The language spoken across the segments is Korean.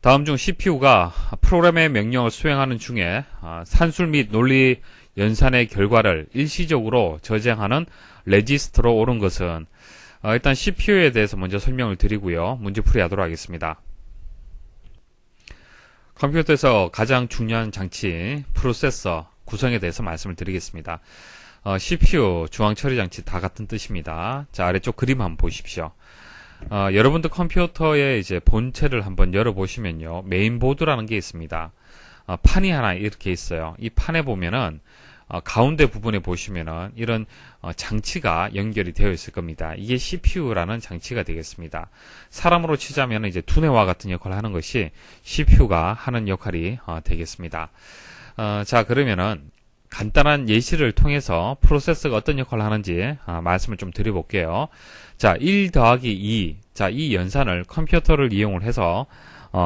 다음 중 CPU가 프로그램의 명령을 수행하는 중에 산술 및 논리 연산의 결과를 일시적으로 저장하는 레지스터로 옳은 것은 일단 CPU에 대해서 먼저 설명을 드리고요. 문제풀이 하도록 하겠습니다. 컴퓨터에서 가장 중요한 장치, 프로세서 구성에 대해서 말씀을 드리겠습니다. CPU, 중앙처리장치 다 같은 뜻입니다. 자, 아래쪽 그림 한번 보십시오. 여러분들 컴퓨터의 이제 본체를 한번 열어보시면요. 메인보드라는 게 있습니다. 판이 하나 이렇게 있어요. 이 판에 보면은 가운데 부분에 보시면은 이런 장치가 연결이 되어 있을 겁니다. 이게 CPU라는 장치가 되겠습니다. 사람으로 치자면 이제 두뇌와 같은 역할을 하는 것이 CPU가 하는 역할이 되겠습니다. 자, 그러면은 간단한 예시를 통해서 프로세서가 어떤 역할을 하는지 말씀을 좀 드려볼게요. 자, 1 더하기 2. 자, 이 연산을 컴퓨터를 이용을 해서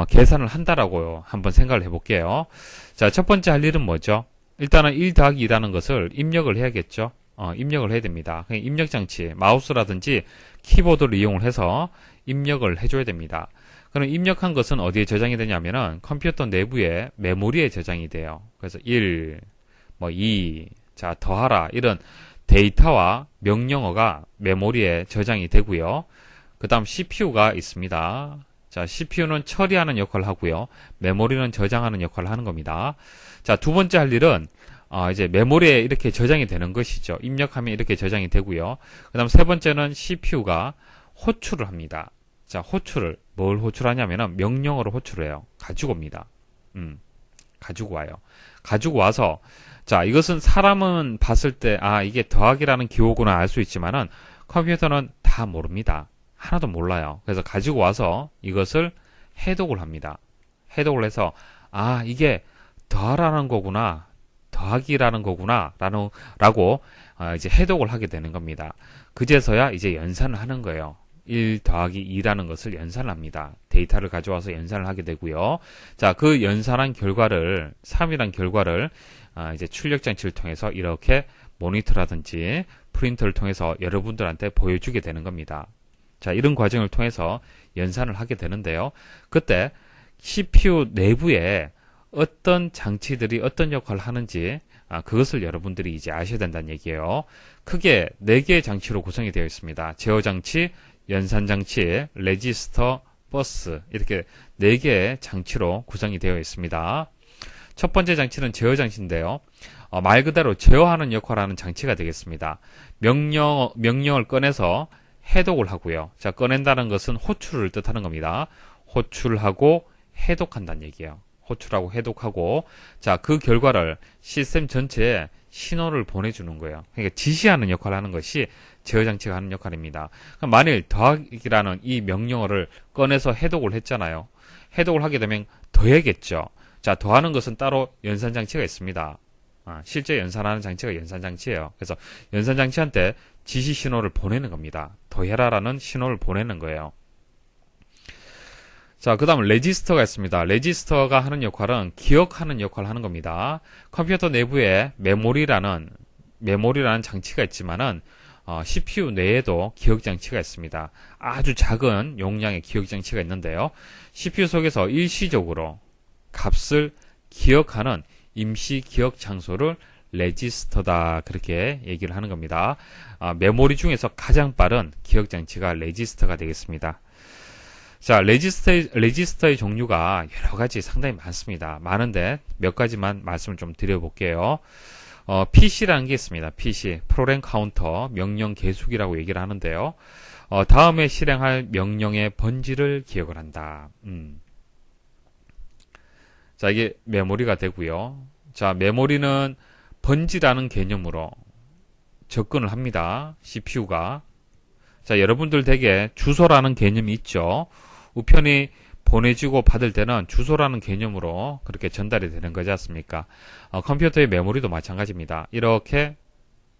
계산을 한다라고 한번 생각을 해볼게요. 자, 첫 번째 할 일은 뭐죠? 일단은 1 더하기 2라는 것을 입력을 해야겠죠. 입력을 해야 됩니다. 입력장치, 마우스라든지 키보드를 이용을 해서 입력을 해줘야 됩니다. 그럼 입력한 것은 어디에 저장이 되냐면은 컴퓨터 내부의 메모리에 저장이 돼요. 그래서 1, 2, 자, 더하라, 이런 데이터와 명령어가 메모리에 저장이 되고요. 그 다음 CPU가 있습니다. 자, CPU는 처리하는 역할을 하고요. 메모리는 저장하는 역할을 하는 겁니다. 자, 두 번째 할 일은 이제 메모리에 이렇게 저장이 되는 것이죠. 입력하면 이렇게 저장이 되고요. 그 다음 세 번째는 CPU가 호출을 합니다. 자, 호출을 뭘 호출하냐면은 명령어로 호출을 해요. 가지고 옵니다. 가지고 와요. 가지고 와서 자, 이것은 사람은 봤을 때 이게 더하기라는 기호구나 알 수 있지만은 컴퓨터는 다 모릅니다. 하나도 몰라요. 그래서 가지고 와서 이것을 해독을 합니다. 해독을 해서 이게 더하라는 거구나, 더하기라는 거구나 라고 이제 해독을 하게 되는 겁니다. 그제서야 이제 연산을 하는 거예요. 1 더하기 2라는 것을 연산을 합니다. 데이터를 가져와서 연산을 하게 되고요. 자, 그 연산한 결과를 3이란 결과를 이제 출력장치를 통해서 이렇게 모니터라든지 프린터를 통해서 여러분들한테 보여주게 되는 겁니다. 자, 이런 과정을 통해서 연산을 하게 되는데요. 그때 CPU 내부에 어떤 장치들이 어떤 역할을 하는지 그것을 여러분들이 이제 아셔야 된다는 얘기예요. 크게 4개의 장치로 구성이 되어 있습니다. 제어장치, 연산장치, 레지스터, 버스, 이렇게 4개의 장치로 구성이 되어 있습니다. 첫 번째 장치는 제어장치인데요. 말 그대로 제어하는 역할을 하는 장치가 되겠습니다. 명령을 꺼내서 해독을 하고요. 자, 꺼낸다는 것은 호출을 뜻하는 겁니다. 호출하고 해독한다는 얘기예요. 호출하고 해독하고, 자, 그 결과를 시스템 전체에 신호를 보내주는 거예요. 그러니까 지시하는 역할을 하는 것이 제어장치가 하는 역할입니다. 그럼 만일 더하기라는 이 명령어를 꺼내서 해독을 했잖아요. 해독을 하게 되면 더해야겠죠. 자, 더하는 것은 따로 연산장치가 있습니다. 실제 연산하는 장치가 연산장치예요. 그래서 연산장치한테 지시 신호를 보내는 겁니다. 더해라라는 신호를 보내는 거예요. 자, 그 다음 레지스터가 있습니다. 레지스터가 하는 역할은 기억하는 역할을 하는 겁니다. 컴퓨터 내부에 메모리라는 장치가 있지만은 CPU 내에도 기억장치가 있습니다. 아주 작은 용량의 기억장치가 있는데요. CPU 속에서 일시적으로 값을 기억하는 임시 기억 장소를 레지스터다, 그렇게 얘기를 하는 겁니다. 메모리 중에서 가장 빠른 기억장치가 레지스터가 되겠습니다. 자, 레지스터의 종류가 여러 가지 상당히 많습니다. 많은데 몇 가지만 말씀을 좀 드려볼게요. PC라는 게 있습니다. PC, 프로그램 카운터, 명령 계속이라고 얘기를 하는데요. 다음에 실행할 명령의 번지를 기억을 한다. 자, 이게 메모리가 되고요. 자, 메모리는 번지라는 개념으로 접근을 합니다. CPU가. 자, 여러분들 댁에 주소라는 개념이 있죠. 우편이 보내지고 받을 때는 주소라는 개념으로 그렇게 전달이 되는 거지 않습니까? 컴퓨터의 메모리도 마찬가지입니다. 이렇게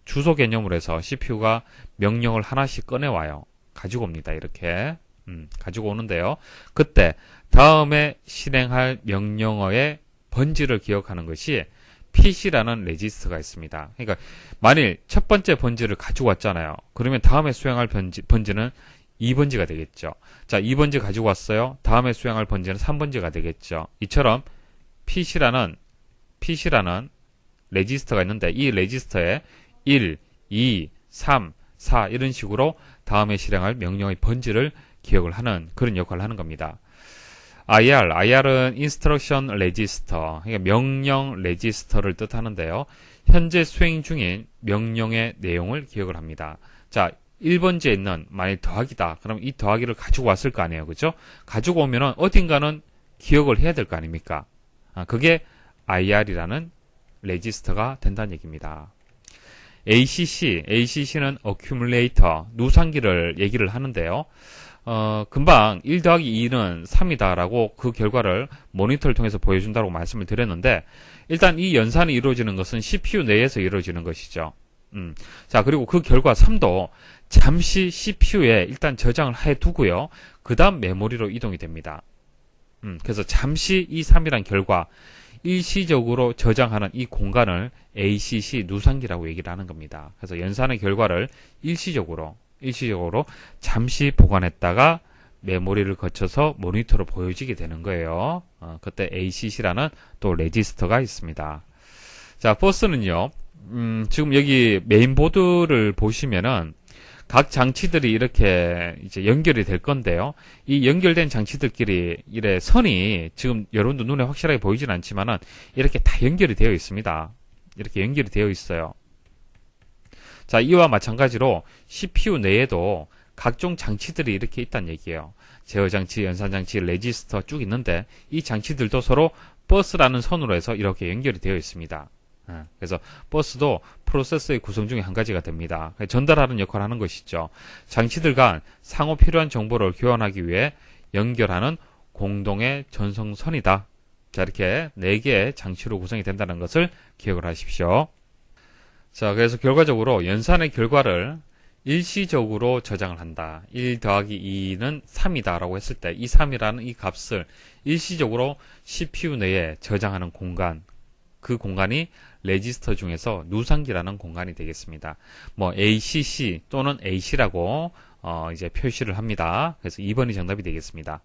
주소 개념으로 해서 CPU가 명령을 하나씩 꺼내와요. 가지고 옵니다. 이렇게 가지고 오는데요. 그때 다음에 실행할 명령어의 번지를 기억하는 것이 PC라는 레지스터가 있습니다. 그러니까 만일 첫 번째 번지를 가지고 왔잖아요. 그러면 다음에 수행할 번지는 2번지가 되겠죠. 자, 2번지 가지고 왔어요. 다음에 수행할 번지는 3번지가 되겠죠. 이처럼 PC라는 레지스터가 있는데 이 레지스터에 1, 2, 3, 4 이런 식으로 다음에 실행할 명령의 번지를 기억을 하는 그런 역할을 하는 겁니다. IR은 Instruction Register, 그러니까 명령 레지스터를 뜻하는데요. 현재 수행 중인 명령의 내용을 기억을 합니다. 자, 1번지에 있는 만약 더하기다. 그럼 이 더하기를 가지고 왔을 거 아니에요. 그죠? 가지고 오면은 어딘가는 기억을 해야 될 거 아닙니까? 그게 IR이라는 레지스터가 된다는 얘기입니다. ACC는 Accumulator, 누상기를 얘기를 하는데요. 금방 1 더하기 2는 3이다라고 그 결과를 모니터를 통해서 보여준다고 말씀을 드렸는데, 일단 이 연산이 이루어지는 것은 CPU 내에서 이루어지는 것이죠. 자, 그리고 그 결과 3도 잠시 CPU에 일단 저장을 해 두고요. 그 다음 메모리로 이동이 됩니다. 그래서 잠시 이 3이란 결과, 일시적으로 저장하는 이 공간을 ACC 누상기라고 얘기를 하는 겁니다. 그래서 연산의 결과를 일시적으로 잠시 보관했다가 메모리를 거쳐서 모니터로 보여지게 되는 거예요. 그때 ACC라는 또 레지스터가 있습니다. 자, 버스는요, 지금 여기 메인보드를 보시면은 각 장치들이 이렇게 이제 연결이 될 건데요. 이 연결된 장치들끼리 이래 선이 지금 여러분도 눈에 확실하게 보이진 않지만은 이렇게 다 연결이 되어 있습니다. 이렇게 연결이 되어 있어요. 자, 이와 마찬가지로 CPU 내에도 각종 장치들이 이렇게 있다는 얘기예요. 제어장치, 연산장치, 레지스터 쭉 있는데 이 장치들도 서로 버스라는 선으로 해서 이렇게 연결이 되어 있습니다. 그래서 버스도 프로세서의 구성 중에 한 가지가 됩니다. 전달하는 역할을 하는 것이죠. 장치들 간 상호 필요한 정보를 교환하기 위해 연결하는 공동의 전송선이다. 자, 이렇게 4개의 장치로 구성이 된다는 것을 기억을 하십시오. 자, 그래서 결과적으로 연산의 결과를 일시적으로 저장을 한다. 1 더하기 2는 3이다 라고 했을 때 이 3이라는 이 값을 일시적으로 CPU 내에 저장하는 공간, 그 공간이 레지스터 중에서 누상기라는 공간이 되겠습니다. 뭐 ACC 또는 AC라고 이제 표시를 합니다. 그래서 2번이 정답이 되겠습니다.